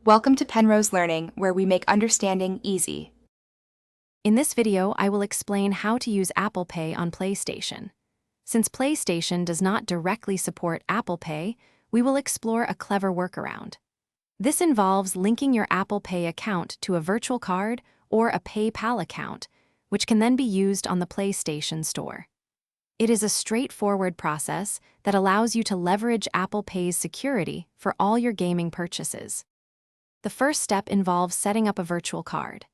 Welcome to Penrose Learning, where we make understanding easy. In this video, I will explain how to use Apple Pay on PlayStation. Since PlayStation does not directly support Apple Pay, we will explore a clever workaround. This involves linking your Apple Pay account to a virtual card or a PayPal account, which can then be used on the PlayStation Store. It is a straightforward process that allows you to leverage Apple Pay's security for all your gaming purchases. The first step involves setting up a virtual card.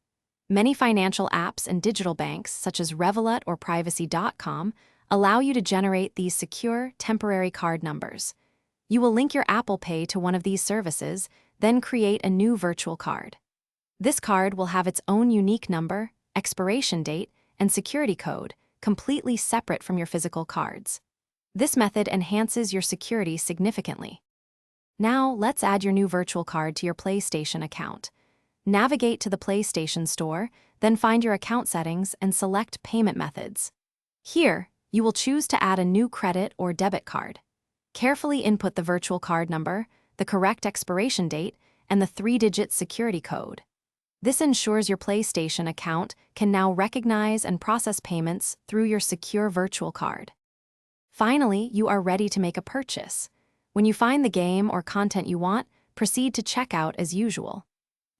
Many financial apps and digital banks, such as Revolut or Privacy.com, allow you to generate these secure, temporary card numbers. You will link your Apple Pay to one of these services, then create a new virtual card. This card will have its own unique number, expiration date, and security code, completely separate from your physical cards. This method enhances your security significantly. Now, let's add your new virtual card to your PlayStation account. Navigate to the PlayStation Store, then find your account settings and select Payment Methods. Here, you will choose to add a new credit or debit card. Carefully input the virtual card number, the correct expiration date, and the 3-digit security code. This ensures your PlayStation account can now recognize and process payments through your secure virtual card. Finally, you are ready to make a purchase. When you find the game or content you want, proceed to checkout as usual.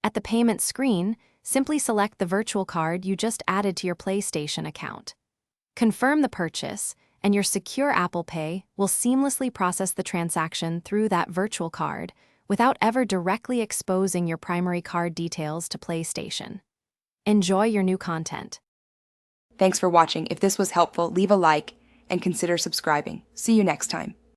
At the payment screen, simply select the virtual card you just added to your PlayStation account. Confirm the purchase, and your secure Apple Pay will seamlessly process the transaction through that virtual card without ever directly exposing your primary card details to PlayStation. Enjoy your new content. Thanks for watching. If this was helpful, leave a like and consider subscribing. See you next time.